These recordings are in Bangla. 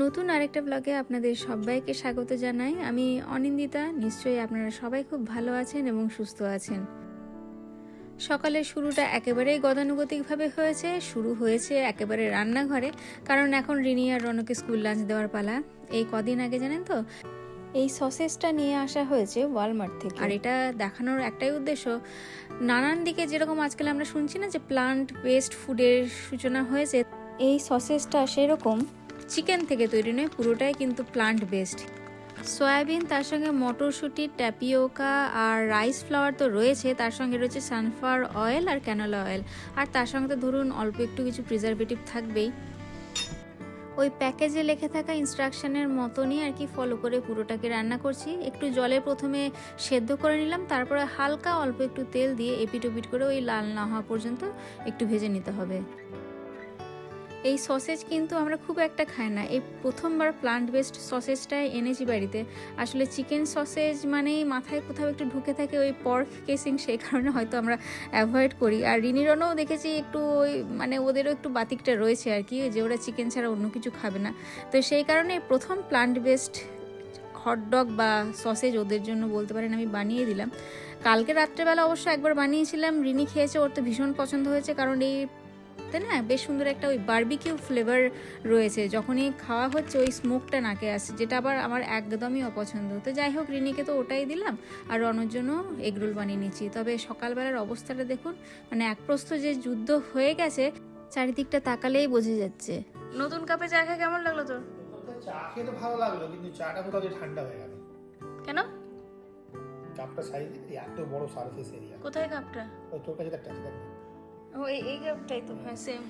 নতুন আরেকটা ব্লগে আপনাদের সবাইকে স্বাগত জানাই। আমি অনিন্দিতা। নিশ্চয়ই আপনারা সবাই খুব ভালো আছেন এবং সুস্থ আছেন। সকালের শুরুটা একেবারেই গতানুগতিকভাবে হয়েছে। শুরু হয়েছে একেবারে রান্নাঘরে, কারণ এখন রিনি আর রনকে স্কুল লাঞ্চ দেওয়ার পালা। এই কদিন আগে জানেন তো এই সসেসটা নিয়ে আসা হয়েছে ওয়ালমার্ট থেকে, আর এটা দেখানোর একটাই উদ্দেশ্য, নানান দিকে যেরকম আজকাল আমরা শুনছি না যে প্লান্ট বেসড ফুডের সূচনা হয়েছে, এই সসেসটা সেরকম চিকেন থেকে তৈরি নয়, পুরোটাই কিন্তু প্লান্ট বেসড। সয়াবিন, তার সঙ্গে মটরশুঁটি, ট্যাপিওকা আর রাইস ফ্লাওয়ার তো রয়েছে, তার সঙ্গে রয়েছে সানফ্লাওয়ার অয়েল আর ক্যানোলা অয়েল, আর তার সঙ্গে তো ধরুন অল্প একটু কিছু প্রিজারভেটিভ থাকবেই। ওই প্যাকেজে লেখা থাকা ইনস্ট্রাকশনের মতনই আর কি ফলো করে পুরোটাকে রান্না করছি। একটু জলে প্রথমে সেদ্ধ করে নিলাম, তারপরে হালকা অল্প একটু তেল দিয়ে এপিট ওপিট করে ওই লাল না হওয়া পর্যন্ত একটু ভেজে নিতে হবে। এই সসেজ কিন্তু আমরা খুব একটা খাই না, এই প্রথমবার প্লান্ট বেসড সসেজটাই এনেছি বাড়িতে। আসলে চিকেন সসেজ মানেই মাথায় কোথাও একটু ঢুকে থাকে ওই পর্ক কেসিং, সেই কারণে হয়তো আমরা অ্যাভয়েড করি। আর রিনিরনও দেখেছি একটু ওই মানে ওদেরও একটু বাতিকটা রয়েছে আর কি, যে ওরা চিকেন ছাড়া অন্য কিছু খাবে না। তো সেই কারণে প্রথম প্লান্ট বেসড হটডগ বা সসেজ ওদের জন্য বলতে পারেন আমি বানিয়ে দিলাম। কালকে রাত্রেবেলা অবশ্য একবার বানিয়েছিলাম, রিনি খেয়েছে, ওর তো ভীষণ পছন্দ হয়েছে, কারণ এই তাই না বেশ সুন্দর একটা ওই বারবিকিউ ফ্লেভার রয়েছে, যখনই খাওয়া হচ্ছে ওই স্মোকটা নাকে আসছে, যেটা আবার আমার একদমই অপছন্দ। তো যাই হোক, রিনিকে তো ওটাই দিলাম, আর রনর জন্য এগরোল বানিয়ে নিচ্ছি। তবে সকালবেলার অবস্থাটা দেখুন, মানে এক প্রস্থ যে যুদ্ধ হয়ে গেছে, চারিদিকটা তাকালেই বোঝা যাচ্ছে। নতুন কাপে চা খেয়ে কেমন লাগলো তোর? চা খেয়ে তো ভালো লাগলো, কিন্তু চাটা কোথাও দিয়ে ঠান্ডা হয়ে গেল। কেন? কাপটা সাইজ এত বড় সারফেস এরিয়া। কোথায় কাপটা? ওই তোর কাছে একটা আছে। ও এই কাপটাই তো, হ্যাঁ সেম।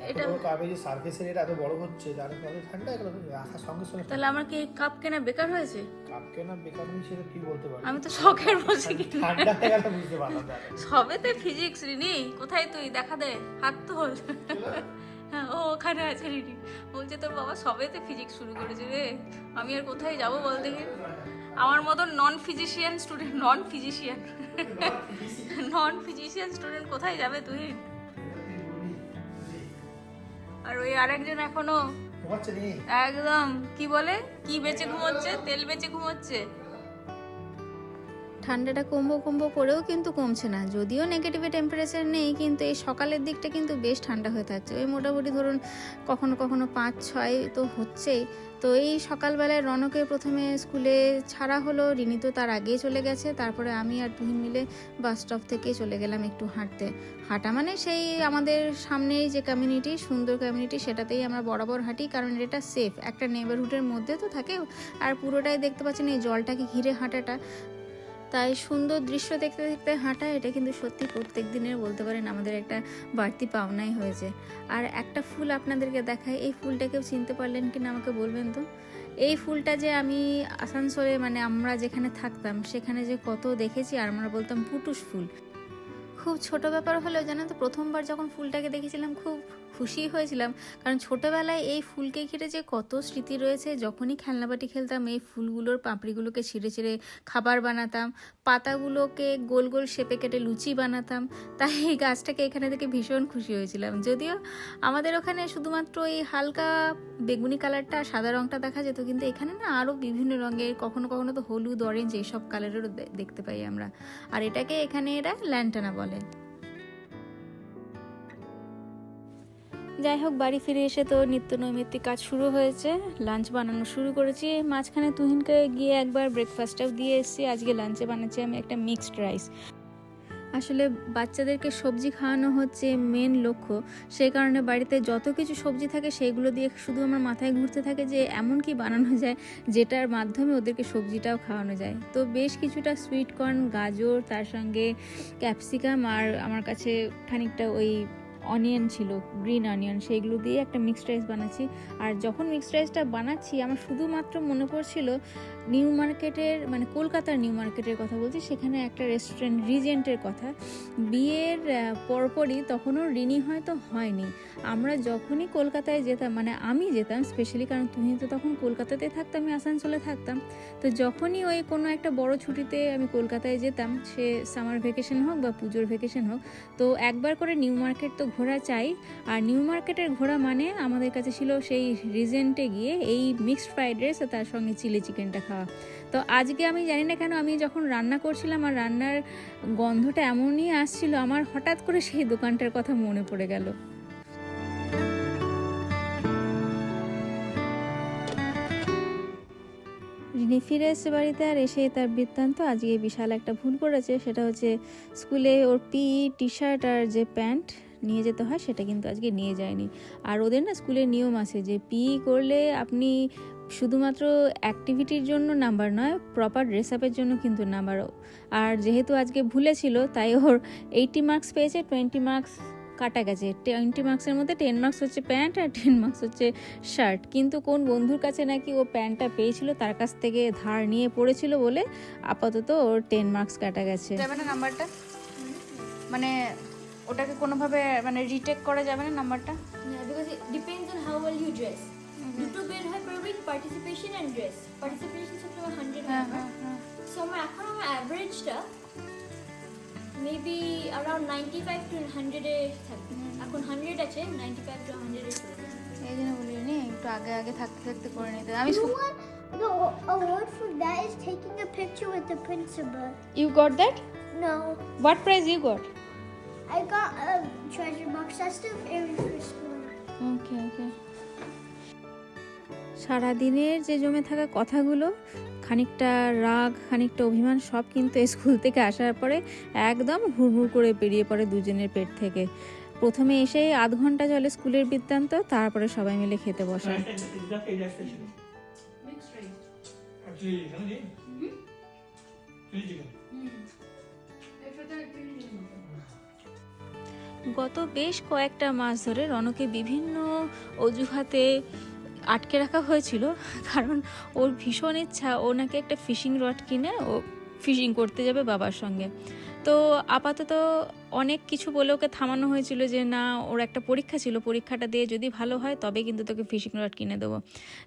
এটা কাপে যে সারফেস এরিয়াটা এত বড় হচ্ছে, যার কারণে ঠান্ডা হয়ে গেল রাখার সঙ্গে সঙ্গে। তাহলে আমার কি কাপ কেনা বেকার হয়েছে? কাপ কেনা বেকার হিসেবে কি বলতে পারি? আমি তো শখের বসে কি ঠান্ডা হয়ে গেল বুঝতে পারলাম না। সবেতে ফিজিক্স। রিনি কোথায় তুই? দেখা দে, হাত তোল। হ্যাঁ, ও ওখানে আছে রিনি। বলছে তোর বাবা সবেতে ফিজিক্স শুরু করেছে রে। আমি আর কোথায় যাবো বল দেখি? আমার মতো নন ফিজিশিয়ান স্টুডেন্ট কোথায় যাবে তুই? আর ওই আরেকজন এখনো একদম কি বলে, কি বেচে ঘুমোচ্ছে, তেল বেচে ঘুমোচ্ছে। ঠান্ডাটা কমবো করেও কিন্তু কমছে না, যদিও নেগেটিভে টেম্পারেচার নেই, কিন্তু এই সকালের দিকটা কিন্তু বেশ ঠান্ডা হয়ে থাকছে। ওই মোটামুটি ধরুন কখনো কখনো 5-6 তো হচ্ছেই। তো এই সকালবেলায় রনকে প্রথমে স্কুলে ছাড়া হলো, রিনি তো তার আগেই চলে গেছে, তারপরে আমি আর তুহিন মিলে বাস স্টপ থেকে চলে গেলাম একটু হাঁটতে। হাঁটা মানে সেই আমাদের সামনেই যে কমিউনিটি, সুন্দর কমিউনিটি, সেটাতেই আমরা বরাবর হাঁটি, কারণ এটা সেফ, একটা নেবারহুডের মধ্যে তো থাকে, আর পুরোটাই দেখতে পাচ্ছেন এই জলটাকে ঘিরে হাঁটাটা, তাই সুন্দর দৃশ্য দেখতে দেখতে হাঁটা, এটা কিন্তু সত্যি প্রত্যেক দিনের বলতে পারেন আমাদের একটা বাড়তি পাওনাই হয়েছে। আর একটা ফুল আপনাদেরকে দেখাই, এই ফুলটাকেও চিনতে পারলেন কিনা আমাকে বলবেন তো। এই ফুলটা যে আমি আসানসোলে মানে আমরা যেখানে থাকতাম সেখানে যে কত দেখেছি, আর আমরা বলতাম পুটুস ফুল। খুব ছোট ব্যাপার হলেও জানেন তো, প্রথমবার যখন ফুলটাকে দেখেছিলাম খুব খুশি হয়েছিলাম, কারণ ছোটবেলায় এই ফুলকে ঘিরে যে কত স্মৃতি রয়েছে। যখনই খেলনাবাটি খেলতাম এই ফুলগুলোর পাপড়িগুলোকে ছিঁড়ে ছিঁড়ে খাবার বানাতাম, পাতাগুলোকে গোল গোল শেপে কেটে লুচি বানাতাম। তাই এই গাছটাকে এখানে থেকে ভীষণ খুশি হয়েছিলাম। যদিও আমাদের ওখানে শুধুমাত্র এই হালকা বেগুনি কালারটা আর সাদা রঙটা দেখা যেত, কিন্তু এখানে না আরও বিভিন্ন রঙের, কখনো কখনো তো হলুদ, অরেঞ্জ এইসব কালারেরও দেখতে পাই আমরা। আর এটাকে এখানে এরা ল্যান্টানা বলে। যাই হোক, বাড়ি ফিরে এসে তো নিত্য নৈমিত্তিক কাজ শুরু হয়েছে। লাঞ্চ বানানো শুরু করেছি, মাঝখানে তুহিনকে গিয়ে একবার ব্রেকফাস্টটাও দিয়ে এসেছি। আজকে লাঞ্চে বানাচ্ছি আমি একটা মিক্সড রাইস। আসলে বাচ্চাদেরকে সবজি খাওয়ানো হচ্ছে মেন লক্ষ্য, সেই কারণে বাড়িতে যত কিছু সবজি থাকে সেইগুলো দিয়ে শুধু আমার মাথায় ঘুরতে থাকে যে এমন কি বানানো যায় যেটার মাধ্যমে ওদেরকে সবজিটাও খাওয়ানো যায়। তো বেশ কিছুটা সুইট কর্ন, গাজর, তার সঙ্গে ক্যাপসিকাম, আর আমার কাছে খানিকটা ওই অনিয়ন ছিল, গ্রিন অনিয়ন, সেইগুলো দিয়ে একটা মিক্সড রাইস বানাচ্ছি। আর যখন মিক্সড রাইসটা বানাচ্ছি আমার শুধুমাত্র মনে পড়ছিল নিউ মার্কেটের, মানে কলকাতার নিউ মার্কেটের কথা বলছি, সেখানে একটা রেস্টুরেন্ট রিজেন্টের কথা। বিয়ের পরপরই, তখনও রিনি হয়তো হয়নি, আমরা যখনই কলকাতায় যেতাম, মানে আমি যেতাম স্পেশালি, কারণ তুমি তো তখন কলকাতাতে থাকতাম, আমি আসানসোলে থাকতাম। তো যখনই ওই কোনো একটা বড় ছুটিতে আমি কলকাতায় যেতাম, সে সামার ভ্যাকেশন হোক বা পুজোর ভ্যাকেশন হোক, তো একবার করে নিউ মার্কেট তো ঘোরা চাই। আর নিউ মার্কেটের ঘোরা মানে আমাদের কাছে ছিল সেই রিজেন্টে গিয়ে এই মিক্সড ফ্রাইড রাইস আর তার সঙ্গে চিলি চিকেনটা খাওয়া। তো আজকে আমি জানি না কেন আমি যখন রান্না করছিলাম আর রান্নার গন্ধটা এমনই আসছিল, আমার হঠাৎ করে সেই দোকানটার কথা মনে পড়ে গেল। রিনি ফিরে এসে বাড়িতে, আর এসে তার বৃত্তান্ত আজকে বিশাল একটা ভুল করেছে। সেটা হচ্ছে স্কুলে ওর টি শার্ট আর যে প্যান্ট নিয়ে যেতে হয় সেটা কিন্তু আজকে নিয়ে যায়নি। আর ওদের না স্কুলের নিয়ম আছে যে করলে আপনি শুধুমাত্র অ্যাক্টিভিটির জন্য নাম্বার নয়, প্রপার ড্রেস আপের জন্য কিন্তু নাম্বার। আর যেহেতু আজকে ভুলেছিল তাই ওর 80 মার্কস পেয়েছে, 20 মার্কস কাটা গেছে। 20 মার্কসের মধ্যে 10 মার্কস হচ্ছে প্যান্ট আর 10 মার্কস হচ্ছে শার্ট। কিন্তু কোন বন্ধুর কাছে নাকি ও প্যান্টটা পেয়েছিল, তার কাছ থেকে ধার নিয়ে পড়েছিল বলে আপাতত ওর 10 মার্কস কাটা গেছে। যাবে না নাম্বারটা, মানে ওটাকে কোনোভাবে মানে রিটেক করা যাবে না নাম্বারটা? Yeah, because it depends on how well you dress. দুটো বের হয় পড়বে পার্টিসিপেশন এন্ড ড্রেস। পার্টিসিপেশন সবসময় 100 হয় আমার। সো আমার এখন আমার অ্যাভারেজটা মেবি अराउंड 95 to 100 এ থাকবে। এখন 100 আছে, 95 to 100 এ চলে যাবে। এই জন্য বলিনি একটু আগে আগে থাকতে থাকতে করে নিতে। আমি You know what? The award for that is taking a picture with the principal. You got that? No, what prize you got? I got a treasure box. That's the very first one. ওকে ওকে। সারাদিনের যে জমে থাকা কথাগুলো, খানিকটা রাগ খানিকটা অভিমান সব কিন্তু স্কুল থেকে আসার পরে একদম হুড়মুড় করে বেরিয়ে পড়ে দুজনের পেট থেকে। প্রথমে এসে আধ ঘন্টা চলে স্কুলের বৃত্তান্ত, তারপরে সবাই মিলে খেতে বসে। গত বেশ কয়েকটা মাস ধরে রনকে বিভিন্ন অজুহাতে আটকে রাখা হয়েছিল, কারণ ওর ভীষণ ইচ্ছা ও নাকি একটা ফিশিং রড কিনে ও ফিশিং করতে যাবে বাবার সঙ্গে। তো আপাতত অনেক কিছু বলে ওকে থামানো হয়েছিল যে না, ওর একটা পরীক্ষা ছিল, পরীক্ষাটা দিয়ে যদি ভালো হয় তবে কিন্তু তোকে ফিশিং রড কিনে দেবো।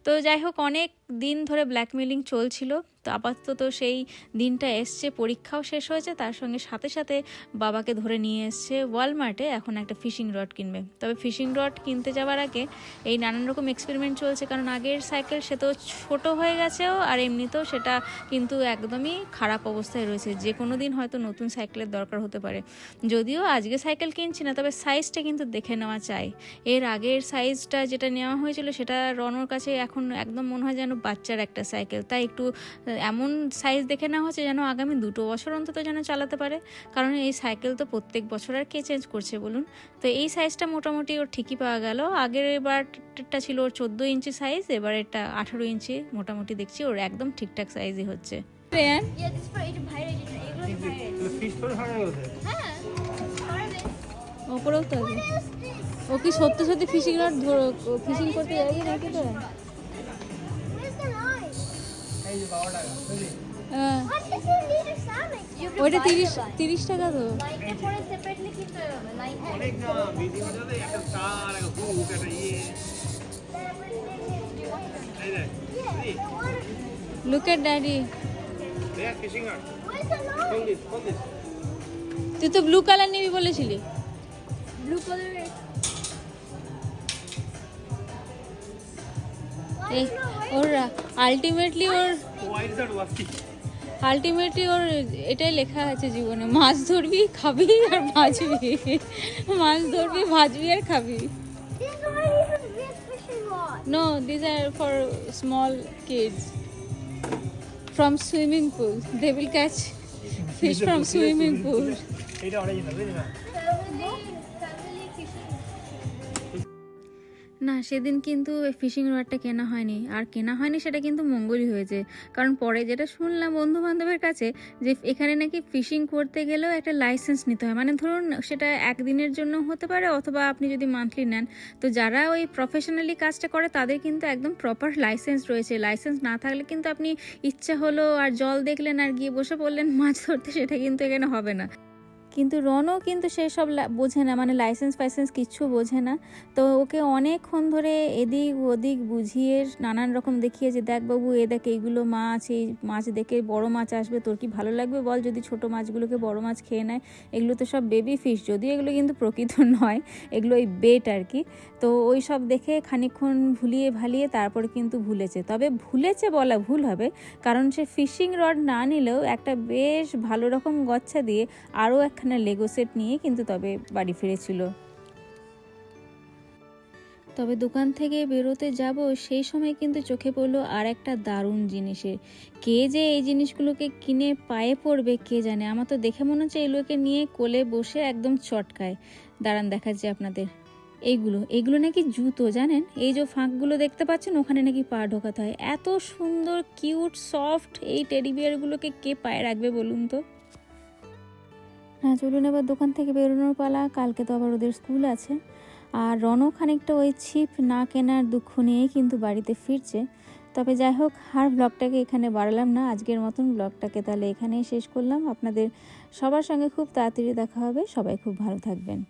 তো যাই হোক, অনেক দিন ধরে ব্ল্যাকমেলিং চলছিল। তো আপাতত সেই দিনটা এসছে, পরীক্ষাও শেষ হয়েছে, তার সঙ্গে সাথে সাথে বাবাকে ধরে নিয়ে এসছে ওয়ালমার্টে এখন একটা ফিশিং রড কিনবে। তবে ফিশিং রড কিনতে যাওয়ার আগে এই নানান রকম এক্সপেরিমেন্ট চলছে, কারণ আগের সাইকেল সে তো ছোটো হয়ে গেছেও, আর এমনিতেও সেটা কিন্তু একদমই খারাপ অবস্থায় রয়েছে। যে কোনো দিন হয়তো নতুন সাইকেলের দরকার হতে পারে। যদিও আজকে সাইকেল কিনছি না, তবে সাইজটা কিন্তু দেখে নেওয়া চাই। এর আগের সাইজটা যেটা নেওয়া হয়েছিল সেটা রনর কাছে এখন একদম মনে হয় যেন বাচ্চার একটা সাইকেল। তাই একটু এমন সাইজ দেখে নেওয়া হচ্ছে যেন আগামী 2 বছর অন্তত যেন চালাতে পারে, কারণ এই সাইকেল তো প্রত্যেক বছর আর কে চেঞ্জ করছে বলুন। তো এই সাইজটা মোটামুটি ওর ঠিকই পাওয়া গেল। আগের এবারটা ছিল ওর 14 ইঞ্চি সাইজ, এবার এটা 18 ইঞ্চি মোটামুটি দেখছি ওর একদম ঠিকঠাক সাইজই হচ্ছে। Yeah, this for এটা ভাইরাল এটা এগুলো ভাইরাল। ফিশ করে খাওয়া গেছে। হ্যাঁ, পারবে। ওপরেও তো আছে। ও কি সত্যি সত্যি ফিশিং রড ফিশিং করতে যাবে নাকি তো? Where's the line? এই যে 12 টাকা বুঝলি? হ্যাঁ, What if you need a sandwich? You have to ওইটা buy the 30 টাকা তো। লাইনটা পরে সেপারেটলি কিন্তু লাইন অনেক না ভিডিওতে একটা তার একটা হুক একটা ইয়ে এই দেখ Yeah, the one. Look at daddy. দেখ fishing rod Where's the line? কোন দিস তুই তো ব্লু কালার নিবি বলেছিলি। ব্লু কালারের এই ওর আলটিমেটলি ওর এটাই লেখা আছে জীবনে, মাছ ধরবি খাবি আর ভাজবি, মাছ ধরবি ভাজবি আর খাবি। These aren't even real fishing rods. No, these are for small kids from swimming pool. They will catch fish from swimming pool. এটা অরিজিনাল বুঝলি না? Family fishing. না, সেদিন কিন্তু ফিশিং রডটা কেনা হয়নি, আর কেনা হয়নি সেটা কিন্তু মঙ্গলই হয়েছে। কারণ পরে যেটা শুনলাম বন্ধু বান্ধবের কাছে যে এখানে নাকি ফিশিং করতে গেলেও একটা লাইসেন্স নিতে হয়। মানে ধরুন সেটা একদিনের জন্য হতে পারে, অথবা আপনি যদি মান্থলি নেন। তো যারা ওই প্রফেশনালি কাজটা করে তাদের কিন্তু একদম প্রপার লাইসেন্স রয়েছে। লাইসেন্স না থাকলে কিন্তু আপনি ইচ্ছা হলো আর জল দেখলেন আর গিয়ে বসে পড়লেন মাছ ধরতে, সেটা কিন্তু এখানে হবে না। কিন্তু রনও কিন্তু সেসব বোঝে না, মানে লাইসেন্স ফাইসেন্স কিচ্ছু বোঝে না। তো ওকে অনেকক্ষণ ধরে এদিক ওদিক বুঝিয়ে নানান রকম দেখিয়ে যে দেখ বাবু এ দেখ এইগুলো মাছ, এই মাছ দেখে বড় মাছ আসবে, তোর কি ভালো লাগবে বল যদি ছোট মাছগুলোকে বড় মাছ খেয়ে নেয়? এগুলো তো সব বেবি ফিশ, যদিও এগুলো কিন্তু প্রকৃত নয়, এগুলো ওই বেট আর কি। তো ওই সব দেখে খানিকক্ষণ ভুলিয়ে ভালিয়ে তারপরে কিন্তু ভুলেছে। তবে ভুলেছে বলা ভুল হবে, কারণ সে ফিশিং রড না নিলেও একটা বেশ ভালো রকম গচ্ছা দিয়ে আরও একখানা লেগো সেট নিয়ে কিন্তু তবে বাড়ি ফিরেছিল। তবে দোকান থেকে বেরোতে যাব সেই সময় কিন্তু চোখে পড়লো আর একটা দারুণ জিনিসের। কে যে এই জিনিসগুলোকে কিনে পায়ে পড়বে কে জানে, আমার তো দেখে মনে হচ্ছে এগুলোকে নিয়ে কোলে বসে একদম চটকায়। দাঁড়ান দেখাচ্ছি আপনাদের। এইগুলো নাকি জুতো, জানেন? এই যে ফাঁকগুলো দেখতে পাচ্ছেন ওখানে নাকি পা ঢোকাতে হয়। এত সুন্দর কিউট সফট এই টেডি বিয়ারগুলোকে কে পায়ে রাখবে বলুন তো? হ্যাঁ, চলুন এবার দোকান থেকে বেরোনোর পালা, কালকে তো আবার ওদের স্কুল আছে। আর রনও খানিকটা ওই ছিপ না কেনার দুঃখ নিয়েই কিন্তু বাড়িতে ফিরছে। তবে যাই হোক, আর ব্লগটাকে এখানে বাড়ালাম না, আজকের মতন ব্লগটাকে তাহলে এখানেই শেষ করলাম। আপনাদের সবার সঙ্গে খুব তাড়াতাড়ি দেখা হবে, সবাই খুব ভালো থাকবেন।